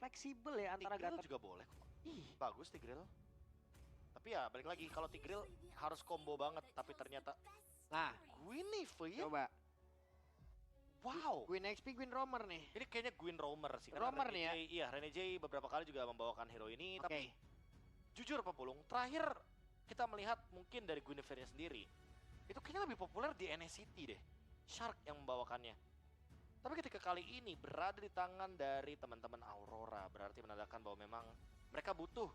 fleksibel ya antara Tigreal Gatot. juga boleh kok. Ih, Bagus Tigreal. Tapi ya balik lagi, kalau Tigreal harus combo banget. Tapi ternyata nah, Guinevere ya? coba. Wow. Gwyn XP, Gwyn Roamer nih. Ini kayaknya Gwyn Roamer sih. Karena Roamer Rene nih ya? J, iya, Rene J beberapa kali juga membawakan hero ini. Oke. Tapi jujur Pak Pulung, terakhir kita melihat mungkin dari Guinevere-nya sendiri. Itu kayaknya lebih populer di NCT deh. Shark yang membawakannya. Tapi ketika kali ini berada di tangan dari teman-teman Aurora. Berarti menandakan bahwa memang mereka butuh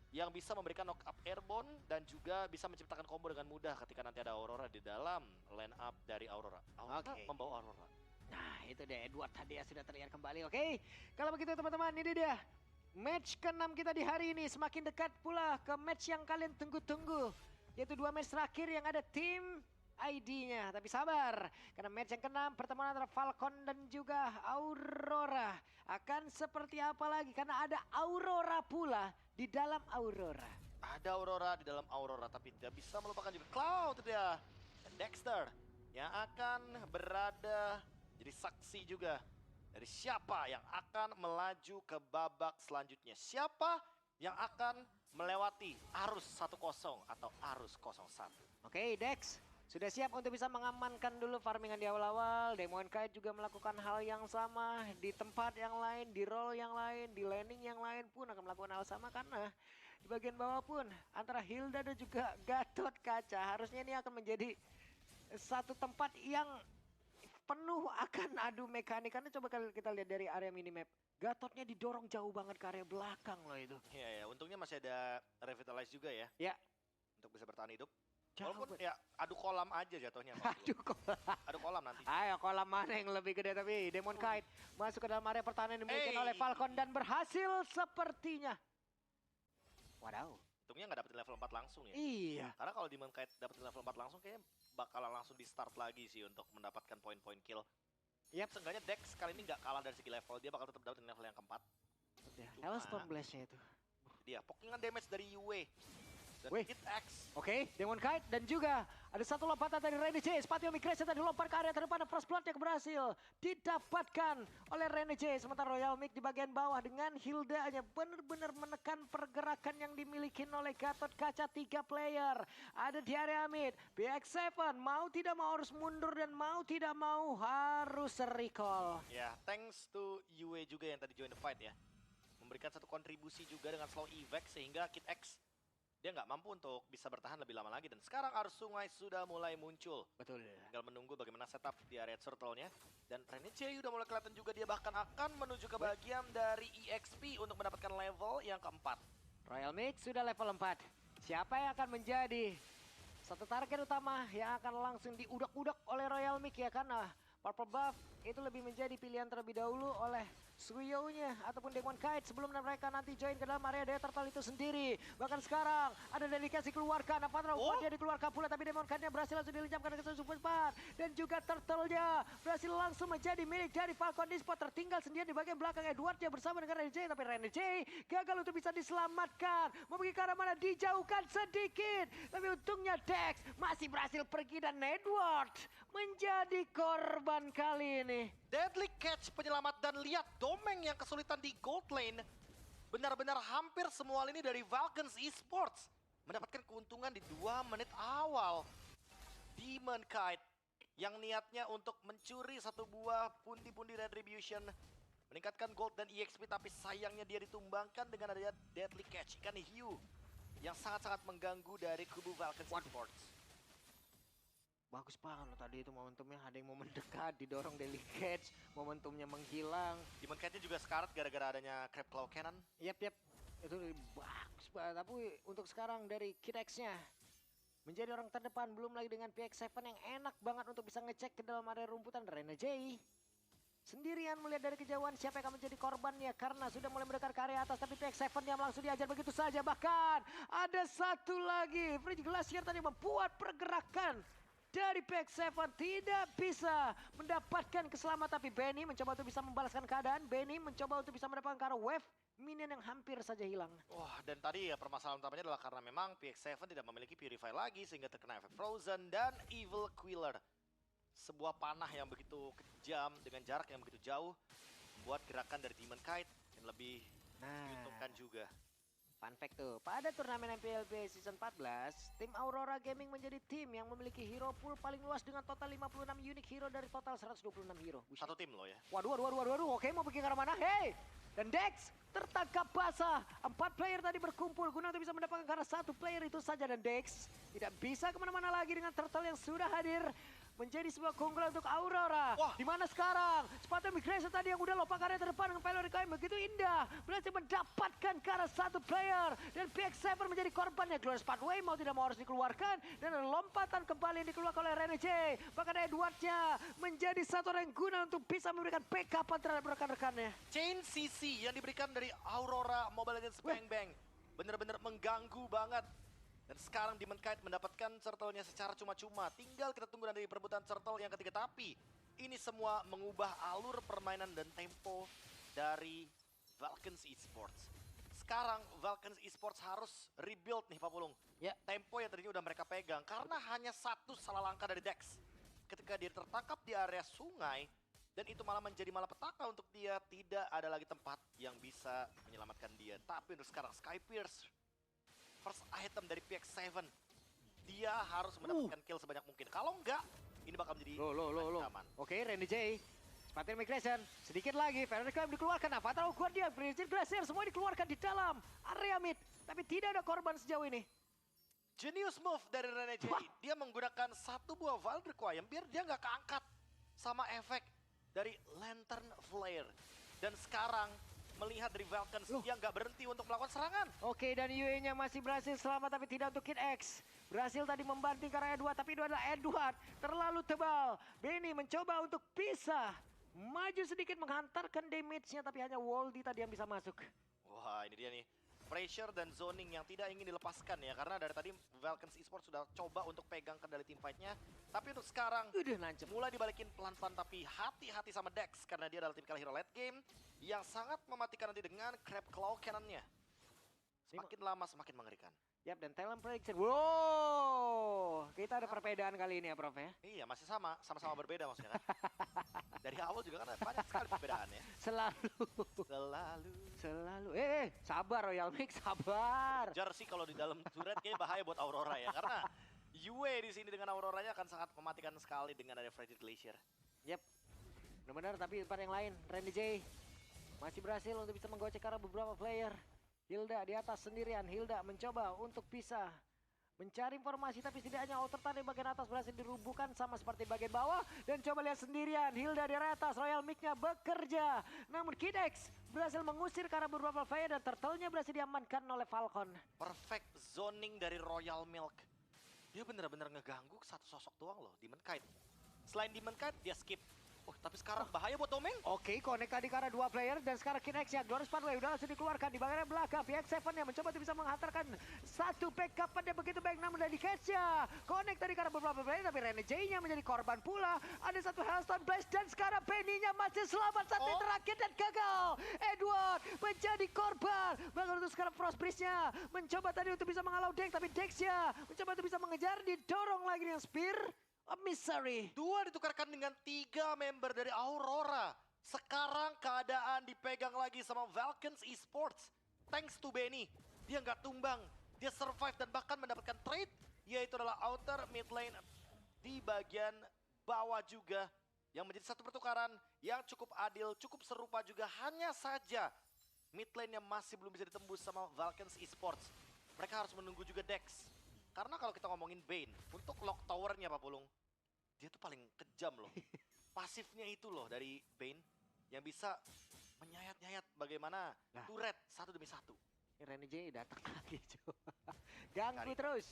yang bisa memberikan knock up airborne dan juga bisa menciptakan combo dengan mudah ketika nanti ada Aurora di dalam line up dari Aurora. Aurora Oke. membawa Aurora. Nah, itu dia Edward tadi ya sudah terlihat kembali. Oke, kalau begitu teman-teman, ini dia match ke-6 kita di hari ini. Semakin dekat pula ke match yang kalian tunggu-tunggu, yaitu 2 match terakhir yang ada tim ID-nya. Tapi sabar, karena match yang ke-6 pertemuan antara Falcon dan juga Aurora akan seperti apa lagi, karena ada Aurora pula di dalam Aurora. Ada Aurora di dalam Aurora, tapi tidak bisa melupakan juga Cloud dia. Dan Dexter yang akan berada jadi saksi juga dari siapa yang akan melaju ke babak selanjutnya. Siapa yang akan melewati arus 1-0 atau arus 0-1. Oke, Dex sudah siap untuk bisa mengamankan dulu farmingan di awal-awal. Demon Kite juga melakukan hal yang sama di tempat yang lain, di role yang lain, di landing yang lain pun akan melakukan hal sama, karena di bagian bawah pun antara Hilda dan juga Gatot Kaca harusnya ini akan menjadi satu tempat yang penuh akan adu mekanik. Karena coba kalau kita lihat dari area minimap, Gatotnya didorong jauh banget ke area belakang loh itu. Iya ya, untungnya masih ada Revitalize juga ya Ya, untuk bisa bertahan hidup. jauh Walaupun banget. ya adu kolam aja jatuhnya. Aduh kolam. Adu kolam nanti. Ayo kolam mana yang lebih gede, tapi Demon Kite masuk ke dalam area pertahanan yang dimiliki Hey. oleh Falcon dan berhasil sepertinya. Wadaw. Untungnya nggak dapetin level 4 langsung ya. Iya. Karena kalau Demon Kite dapetin level 4 langsung kayaknya bakalan langsung di start lagi sih untuk mendapatkan poin-poin kill. Yap. Seenggaknya Dex kali ini nggak kalah dari segi level, dia bakal tetap dapetin level yang keempat. Hellstone Blast-nya itu. Dia pokingan damage dari Yue. Dan Wih. hit X. Oke, Demon Kite dan juga ada satu lompatan dari Rene J. Sepatu Migration tadi lompat ke area terdepan, First Blood yang berhasil didapatkan oleh Rene J. Sementara Royal Mix di bagian bawah dengan Hilda-nya benar-benar menekan pergerakan yang dimiliki oleh Gatot Kaca. 3 player ada di area mid. BX7 mau tidak mau harus mundur dan mau tidak mau harus recall. Ya, thanks to Yue juga yang tadi join the fight ya. Memberikan satu kontribusi juga dengan slow evac sehingga Kid X dia nggak mampu untuk bisa bertahan lebih lama lagi. Dan sekarang arus sungai sudah mulai muncul. Betul. Tinggal menunggu bagaimana setup di area turtle-nya. Dan Rene J udah mulai kelihatan juga, dia bahkan akan menuju ke bagian dari EXP untuk mendapatkan level yang keempat. Royal Mix sudah level 4. Siapa yang akan menjadi satu target utama yang akan langsung diudak-udak oleh Royal Mix ya, karena Purple Buff itu lebih menjadi pilihan terlebih dahulu oleh Suyo-nya ataupun Demon Kite sebelum mereka nanti join ke dalam area Daya Turtle itu sendiri. Bahkan sekarang ada dedikasi keluarkan, Avatra dia dikeluarkan pula, tapi Demon Kite-nya berhasil langsung dilincapkan ke super cepat. Dan juga Turtle-nya berhasil langsung menjadi milik dari Falcon Esport. Tertinggal sendiri di bagian belakang Edward-nya bersama dengan Rene J, tapi Rene J gagal untuk bisa diselamatkan. Mau pergi ke arah mana, dijauhkan sedikit. Tapi untungnya Dex masih berhasil pergi dan Edward menjadi korban kali ini. Deadly Catch penyelamat, dan lihat Domeng yang kesulitan di gold lane. Benar-benar hampir semua lini dari Vulcans Esports mendapatkan keuntungan di 2 menit awal. Demon Kite yang niatnya untuk mencuri satu buah pundi-pundi Retribution, meningkatkan gold dan EXP, tapi sayangnya dia ditumbangkan dengan adanya Deadly Catch ikan hiu yang sangat-sangat mengganggu dari kubu Vulcans Esports. Bagus banget loh tadi itu momentumnya, ada yang mau mendekat, didorong Deadly Catch, momentumnya menghilang. Demon Kite-nya juga sekarat gara-gara adanya Crab Claw Cannon. Yap, itu bagus banget. Tapi untuk sekarang dari Kid X-nya menjadi orang terdepan, belum lagi dengan PX7 yang enak banget untuk bisa ngecek ke dalam area rumputan. Rene J sendirian melihat dari kejauhan siapa yang akan menjadi korbannya, karena sudah mulai mendekat ke area atas, tapi PX7 yang langsung diajar begitu saja. Bahkan ada satu lagi, Fridge Glacier tadi membuat pergerakan dari PX7 tidak bisa mendapatkan keselamatan, tapi Benny mencoba untuk bisa membalaskan keadaan. Benny mencoba untuk bisa mendapatkan ke arah wave minion yang hampir saja hilang. Wah, dan tadi ya permasalahan utamanya adalah karena memang PX7 tidak memiliki Purify lagi sehingga terkena efek Frozen dan Evil Queller. Sebuah panah yang begitu kejam dengan jarak yang begitu jauh membuat gerakan dari Demon Kite yang lebih Nah, diuntungkan juga. fun fact tuh, pada turnamen MPLP Season 14, tim Aurora Gaming menjadi tim yang memiliki hero pool paling luas dengan total 56 unique hero dari total 126 hero. Buset. Satu tim loh ya. Waduh, oke mau pergi ke arah mana? Hey! Dan Dex tertangkap basah. 4 player tadi berkumpul guna untuk bisa mendapatkan karena 1 player itu saja. Dan Dex tidak bisa kemana-mana lagi dengan turtle yang sudah hadir. Menjadi sebuah keunggulan untuk Aurora. Wah. Di mana sekarang sepatu migration tadi yang udah lopak area terdepan dengan pelor yang begitu indah. Berhasil mendapatkan ke arah 1 player. Dan PX7 menjadi korbannya. Glorious Pathway mau tidak mau harus dikeluarkan. Dan ada lompatan kembali yang dikeluarkan oleh Rene J. Bahkan Edwardnya menjadi satu orang yang guna untuk bisa memberikan backup terhadap rekan-rekannya. Chain CC yang diberikan dari Aurora Mobile Legends Bang Bang benar-benar mengganggu banget. Dan sekarang Demon Knight mendapatkan turtle-nya secara cuma-cuma. Tinggal kita tunggu nanti perebutan turtle yang ketiga. Tapi ini semua mengubah alur permainan dan tempo dari Valkens Esports. Sekarang Valkens Esports harus rebuild nih Pak Pulung. Ya. Tempo yang tadinya udah mereka pegang. Karena hanya satu salah langkah dari Dex. Ketika dia tertangkap di area sungai. Dan itu malah menjadi malapetaka untuk dia. Tidak ada lagi tempat yang bisa menyelamatkan dia. Tapi untuk sekarang Sky Pierce, first item dari PX7, dia harus mendapatkan kill sebanyak mungkin. Kalau enggak, ini bakal menjadi ancaman. Oke, Randy J. Sepatu migration. Sedikit lagi. Federico dikeluarkan. Avatar Guardian. Bridget Glacier. Semua dikeluarkan di dalam area mid. Tapi tidak ada korban sejauh ini. Genius move dari Rene J. Dia menggunakan satu buah Wild Requiem biar dia nggak keangkat sama efek dari Lantern Flare. Dan sekarang melihat dari Valkens yang nggak berhenti untuk melakukan serangan. Oke, dan UE-nya masih berhasil selamat tapi tidak untuk Kid X. Berhasil tadi membanting ke arah Edward, tapi itu adalah Edward. Terlalu tebal. Benny mencoba untuk pisah. Maju sedikit menghantarkan damage-nya, tapi hanya Woldy tadi yang bisa masuk. Wah, ini dia nih. Pressure dan zoning yang tidak ingin dilepaskan ya. Karena dari tadi Valkens Esports sudah coba untuk pegang kendali team fight-nya. Tapi untuk sekarang Udah nancep. mulai dibalikin pelan-pelan, tapi hati-hati sama Dex. Karena dia adalah tipikal hero late game yang sangat mematikan nanti dengan Crab Claw Cannon-nya. Semakin lama semakin mengerikan. Yap, dan talent prediction. Wow, kita ada perbedaan kali ini ya, Prof ya. Iya, masih sama-sama berbeda maksudnya kan. Dari awal juga kan ada banyak sekali perbedaan ya. Selalu. Sabar Royal Mix, sabar. Jersey kalau di dalam turret kayaknya bahaya buat Aurora ya. Karena Yue di sini dengan Auroranya akan sangat mematikan sekali dengan ada Frigid Glacier. Yap, benar-benar, tapi di part yang lain, Randy J masih berhasil untuk bisa menggocek arah beberapa player. Hilda di atas sendirian. Hilda mencoba untuk bisa mencari informasi, tapi setidaknya outer tadi bagian atas berhasil dirubuhkan sama seperti bagian bawah. Dan coba lihat sendirian, Hilda di atas, Royal Mic-nya bekerja. Namun Kid X berhasil mengusir ke arah beberapa player dan turtle-nya berhasil diamankan oleh Falcon. Perfect zoning dari Royal Milk. Dia benar-benar ngeganggu satu sosok doang loh, Demon Knight. Selain Demon Knight, dia skip. Oh, tapi sekarang bahaya buat Domeng. Oke, connect tadi ke arah 2 player dan sekarang Kid X ya. Glorious Pathway udah langsung dikeluarkan di bagian belakang. PX7 yang mencoba untuk bisa menghantarkan satu backup pada begitu baik, namun dari catch-nya. Connect tadi ke arah beberapa player, tapi Rene J-nya menjadi korban pula. Ada satu Hellstone Blast dan sekarang Benny-nya masih selamat sampai terakhir dan gagal. Edward menjadi korban. Bahkan untuk sekarang Frost Breeze-nya mencoba tadi untuk bisa menghalau Dex, tapi Dex-nya mencoba untuk bisa mengejar, didorong lagi dengan Spear. A misery. 2 ditukarkan dengan 3 member dari Aurora. Sekarang keadaan dipegang lagi sama Valkens Esports. Thanks to Benny. Dia nggak tumbang. Dia survive dan bahkan mendapatkan trade. Yaitu adalah outer mid lane di bagian bawah juga. Yang menjadi satu pertukaran yang cukup adil, cukup serupa juga. Hanya saja mid lane-nya masih belum bisa ditembus sama Valkens Esports. Mereka harus menunggu juga Dex. Karena kalau kita ngomongin Bane, untuk lock towernya Pak Pulung, dia tuh paling kejam loh. Pasifnya itu loh dari Bane, yang bisa menyayat-nyayat bagaimana turret satu demi satu. Rene J datang lagi coba. Ganggu terus.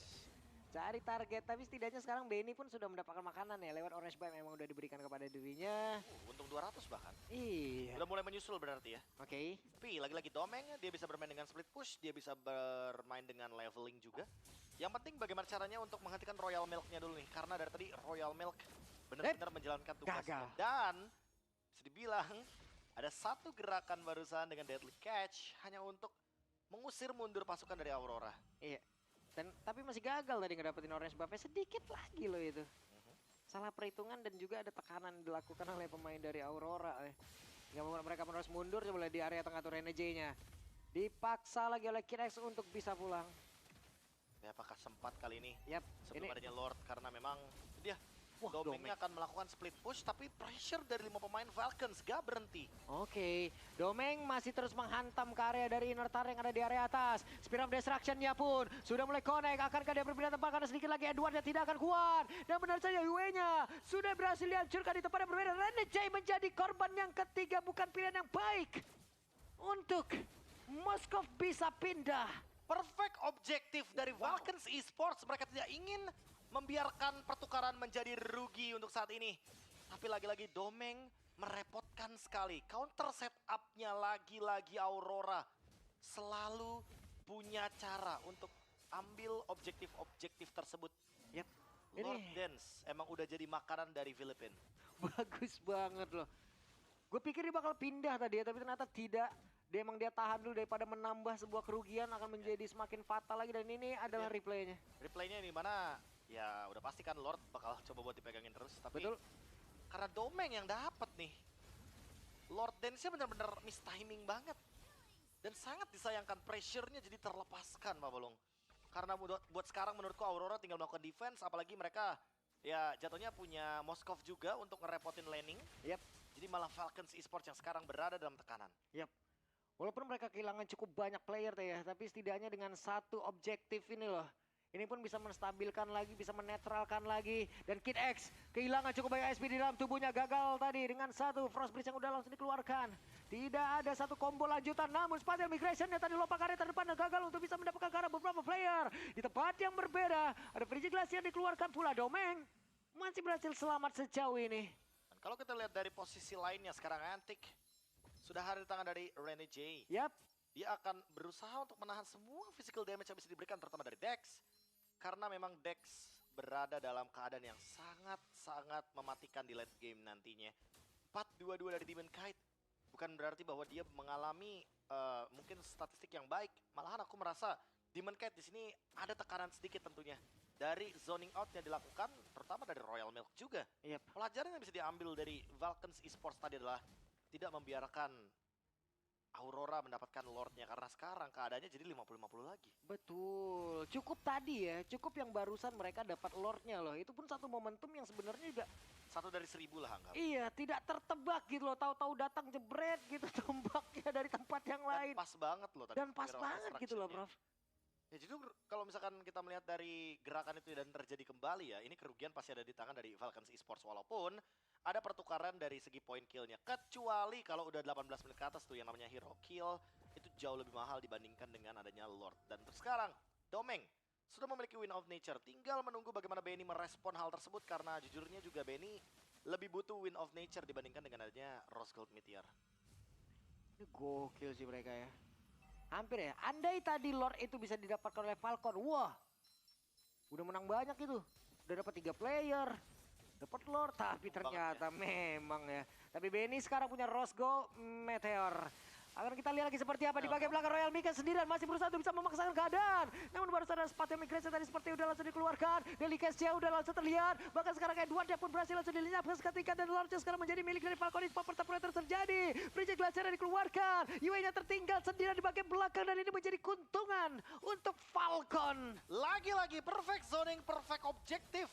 Cari target, tapi setidaknya sekarang Benny pun sudah mendapatkan makanan ya. Lewat Orange Biome memang udah diberikan kepada dirinya. Untung 200 bahkan. Iya. Udah mulai menyusul berarti ya. Oke. Tapi lagi-lagi Domeng, dia bisa bermain dengan split push, dia bisa bermain dengan leveling juga. Yang penting bagaimana caranya untuk menghentikan Royal Milk-nya dulu nih. Karena dari tadi Royal Milk benar-benar menjalankan tugasnya. Gagal. Dan bisa dibilang ada satu gerakan barusan dengan Deadly Catch hanya untuk mengusir mundur pasukan dari Aurora. Iya. Dan tapi masih gagal tadi ngedapetin Orange Buff-nya, sedikit lagi loh itu. Salah perhitungan dan juga ada tekanan dilakukan oleh pemain dari Aurora. Nggak membuat mereka menerus mundur, coba lihat di area tengah tuh Renegade-nya. Dipaksa lagi oleh Kid X untuk bisa pulang. Ya, apakah sempat kali ini? Yap, Sebelum ini adanya Lord, karena memang dia wah, Domengnya akan melakukan split push, tapi pressure dari 5 pemain Falcons gak berhenti. Oke, Domeng masih terus menghantam ke area dari inner turret yang ada di area atas. Speed of Destruction-nya pun sudah mulai connect. Akankah dia berpindah tempat karena sedikit lagi Edward yang tidak akan kuat. Dan benar saja UE-nya sudah berhasil dihancurkan di tempat yang berbeda. Renegade menjadi korban yang ketiga, bukan pilihan yang baik untuk Moskov bisa pindah. Perfect objektif dari Falcons Esports. Mereka tidak ingin membiarkan pertukaran menjadi rugi untuk saat ini. Tapi lagi-lagi Domeng merepotkan sekali. Counter setup-nya lagi-lagi Aurora selalu punya cara untuk ambil objektif-objektif tersebut. Yap. Lord Ini Dance emang udah jadi makanan dari Filipina. bagus banget loh. Gue pikir dia bakal pindah tadi ya, tapi ternyata tidak. Dia tahan dulu daripada menambah sebuah kerugian akan menjadi semakin fatal lagi. Dan ini adalah replaynya. Replaynya di mana ya udah pasti kan Lord bakal coba buat dipegangin terus. Tapi Betul. karena Domeng yang dapat nih. Lord Dance-nya benar-benar mistiming banget. Dan sangat disayangkan pressure-nya jadi terlepaskan Pak Bolong. Karena buat sekarang menurutku Aurora tinggal melakukan defense. Apalagi mereka ya jatuhnya punya Moskov juga untuk ngerepotin laning. Yap. Jadi malah Falcons Esports yang sekarang berada dalam tekanan. Yap. Walaupun mereka kehilangan cukup banyak player ya, tapi setidaknya dengan satu objektif ini loh. Ini pun bisa menstabilkan lagi, bisa menetralkan lagi. Dan Kid X kehilangan cukup banyak SP di dalam tubuhnya. Gagal tadi dengan satu Frost Bridge yang udah langsung dikeluarkan. Tidak ada satu combo lanjutan, namun Spatial Migration-nya tadi lompat ke area terdepan dan gagal untuk bisa mendapatkan ke arah beberapa player. Di tempat yang berbeda, ada Frigid Glass yang dikeluarkan pula. Domeng masih berhasil selamat sejauh ini. Dan kalau kita lihat dari posisi lainnya sekarang Antic sudah ada di tangan dari Renegade. Yap. Dia akan berusaha untuk menahan semua physical damage yang bisa diberikan terutama dari Dex. Karena memang Dex berada dalam keadaan yang sangat-sangat mematikan di late game nantinya. 4-2-2 dari Demon Kite. Bukan berarti bahwa dia mengalami mungkin statistik yang baik. Malahan aku merasa Demon Kite di sini ada tekanan sedikit tentunya. Dari zoning out yang dilakukan, terutama dari Royal Milk juga. Yap. Pelajaran yang bisa diambil dari Falcons Esports tadi adalah tidak membiarkan Aurora mendapatkan Lordnya karena sekarang keadaannya jadi 50-50 lagi. Betul, cukup tadi ya, cukup yang barusan mereka dapat Lordnya loh. Itu pun satu momentum yang sebenarnya juga 1 dari 1000 lah anggap. iya tidak tertebak gitu loh. Tahu-tahu datang jebret gitu tombaknya dari tempat yang lain. Dan pas banget loh tadi. Dan pas Hero banget gitu loh, Construction-nya. Prof. Ya jadi kalau misalkan kita melihat dari gerakan itu dan terjadi kembali ya, ini kerugian pasti ada di tangan dari Falcons Esports walaupun ada pertukaran dari segi point kill-nya. Kecuali kalau udah 18 menit ke atas tuh yang namanya hero kill, itu jauh lebih mahal dibandingkan dengan adanya Lord. Dan untuk sekarang, Domeng sudah memiliki Win of Nature. Tinggal menunggu bagaimana Benny merespon hal tersebut karena jujurnya juga Benny lebih butuh Win of Nature dibandingkan dengan adanya Rose Gold Meteor. Ini gokil sih mereka ya. Hampir ya, andai tadi Lord itu bisa didapatkan oleh Falcon, wah udah menang banyak itu. Udah dapat 3 player, dapat Lord, tapi ternyata memang ya. Tapi Benny sekarang punya Rose Gold Meteor. Akan kita lihat lagi seperti apa di bagian belakang Royal Mika sendirian masih berusaha untuk bisa memaksakan keadaan. Namun baru saja Spatial Migration tadi seperti udah langsung dikeluarkan. Delicatesnya udah langsung terlihat. Bahkan sekarang Edward pun berhasil langsung dilihat ketika dan Lordnya sekarang menjadi milik dari Falcon. Pertempuran terjadi. Bridge Glacier dikeluarkan. Yue-nya tertinggal sendirian di bagian belakang dan ini menjadi keuntungan untuk Falcon. Lagi-lagi perfect zoning, perfect objektif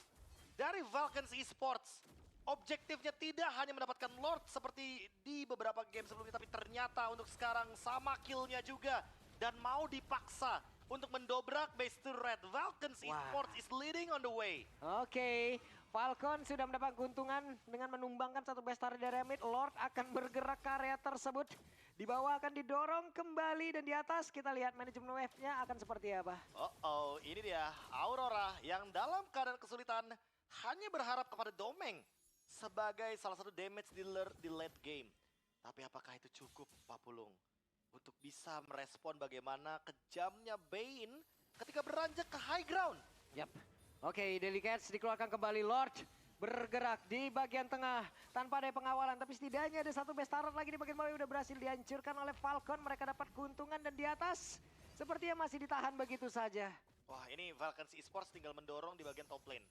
dari Falcons Esports. Objektifnya tidak hanya mendapatkan Lord seperti di beberapa game sebelumnya, tapi ternyata untuk sekarang sama killnya juga. Dan mau dipaksa untuk mendobrak base turret. Falcons Esports is leading on the way. Oke, Falcon sudah mendapat keuntungan dengan menumbangkan satu base turret dari mid. Lord akan bergerak ke area tersebut. Di bawah akan didorong kembali dan di atas kita lihat manajemen wave-nya akan seperti apa. Oh, ini dia Aurora yang dalam keadaan kesulitan hanya berharap kepada Domeng sebagai salah satu damage dealer di late game. Tapi apakah itu cukup, Pak Pulung, untuk bisa merespon bagaimana kejamnya Bane ketika beranjak ke high ground? Yap. Oke, Delicates dikeluarkan kembali. Lord bergerak di bagian tengah tanpa ada pengawalan. Tapi setidaknya ada satu base turret lagi di bagian bawah yang udah berhasil dihancurkan oleh Falcon. Mereka dapat keuntungan dan di atas sepertinya masih ditahan begitu saja. Wah, ini Falcons Esports tinggal mendorong di bagian top lane.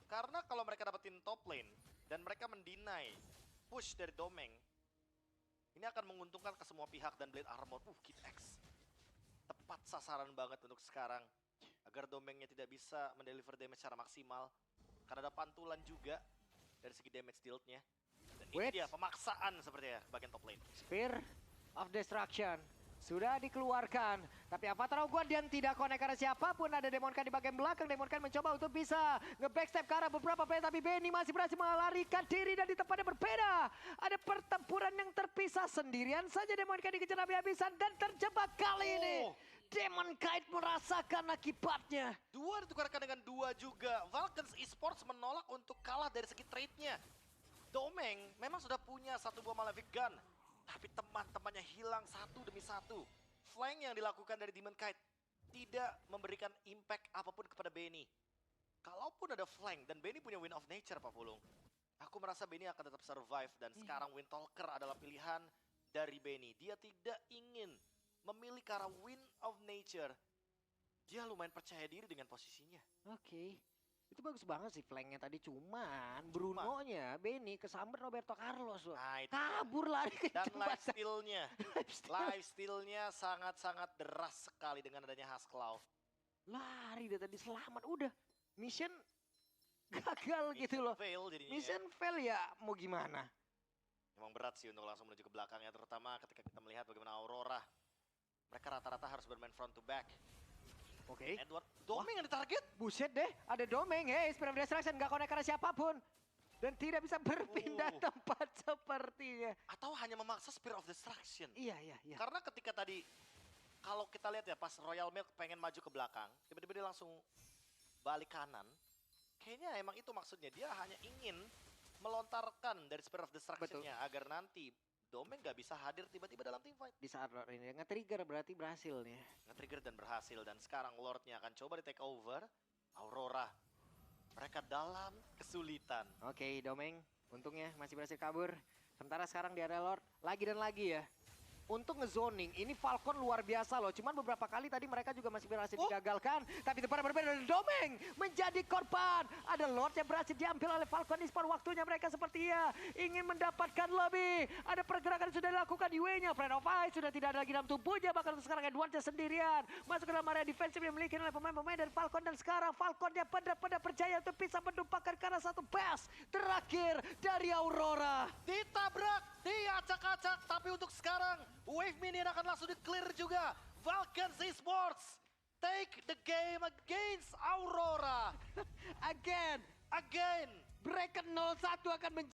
Karena kalau mereka dapetin top lane dan mereka mendinai push dari Domeng, Ini akan menguntungkan ke semua pihak dan Blade Armor. Kid X. Tepat sasaran banget untuk sekarang. Agar Domengnya tidak bisa mendeliver damage secara maksimal. Karena ada pantulan juga dari segi damage dealt-nya. Dan ini dia pemaksaan sepertinya bagian top lane. Spear of Destruction sudah dikeluarkan, tapi Avatar Guardian tidak connect karena siapapun. Ada Demonkan di bagian belakang. Demonkan mencoba untuk bisa nge-backstep ke arah beberapa player, tapi Benny masih berhasil melarikan diri dan di tempat yang berbeda. Ada pertempuran yang terpisah, sendirian saja Demonkan dikejar habis-habisan dan terjebak kali ini. Demonkite merasakan akibatnya. 2 ditukarkan dengan 2 juga. Valkens Esports menolak untuk kalah dari segi trade-nya. Domeng memang sudah punya satu buah Malefic Gun. Tapi teman-temannya hilang satu demi satu. Flank yang dilakukan dari Demonkite tidak memberikan impact apapun kepada Benny. Kalaupun ada flank dan Benny punya Wind of Nature, Pak Pulung, aku merasa Benny akan tetap survive. Dan sekarang Windtalker adalah pilihan dari Benny. Dia tidak ingin memilih ke arah Wind of Nature. Dia lumayan percaya diri dengan posisinya. Oke. Itu bagus banget sih flanknya tadi, cuman Bruno-nya Benny kesamber Roberto Carlos loh. Nah, itu kabur lari ke dan jembatan. life steal-nya sangat-sangat deras sekali dengan adanya Hasklaw. Lari dia tadi selamat, udah mission gagal gitu loh. Fail jadinya. Mission fail ya, mau gimana? Memang berat sih untuk langsung menuju ke belakangnya, terutama ketika kita melihat bagaimana Aurora. Mereka rata-rata harus bermain front to back. Oke. Edward, Domeng yang ditarget. Buset deh, ada Domeng, Spirit of Destruction gak connect karena siapapun. Dan tidak bisa berpindah tempat sepertinya. Atau hanya memaksa Spirit of Destruction. Iya. Karena ketika tadi, kalau kita lihat ya pas Royal Milk pengen maju ke belakang, tiba-tiba dia langsung balik kanan. Kayaknya emang itu maksudnya, dia hanya ingin melontarkan dari Spirit of Destruction-nya agar nanti Domeng gak bisa hadir tiba-tiba dalam team fight. Di saat Lord ini nge-trigger berarti berhasil nih. Nge-trigger dan berhasil, dan sekarang Lord-nya akan coba di take over. Aurora, mereka dalam kesulitan. Oke, Domeng untungnya masih berhasil kabur. Sementara sekarang di area Lord lagi dan lagi ya. Untuk ngezoning, ini Falcon luar biasa loh. Cuman beberapa kali tadi mereka juga masih berhasil digagalkan. Tapi tempat berbeda dari Domeng menjadi korban. Ada Lord yang berhasil diambil oleh Falcon Esports. Waktunya mereka seperti ingin mendapatkan lebih. Ada pergerakan yang sudah dilakukan di W-nya. Friend of Ice sudah tidak ada lagi dalam tubuhnya. Bahkan untuk sekarang Edwardnya sendirian. Masuk ke dalam area defensif yang dimiliki oleh pemain-pemain dari Falcon. Dan sekarang Falconnya pada percaya untuk bisa menumpahkan karena satu pass terakhir dari Aurora. Ditabrak, diacak-acak. Tapi untuk sekarang Wave Minion akan langsung di-clear juga. Valkens Esports take the game against Aurora. Again. Again. Bracket 01 akan menjadi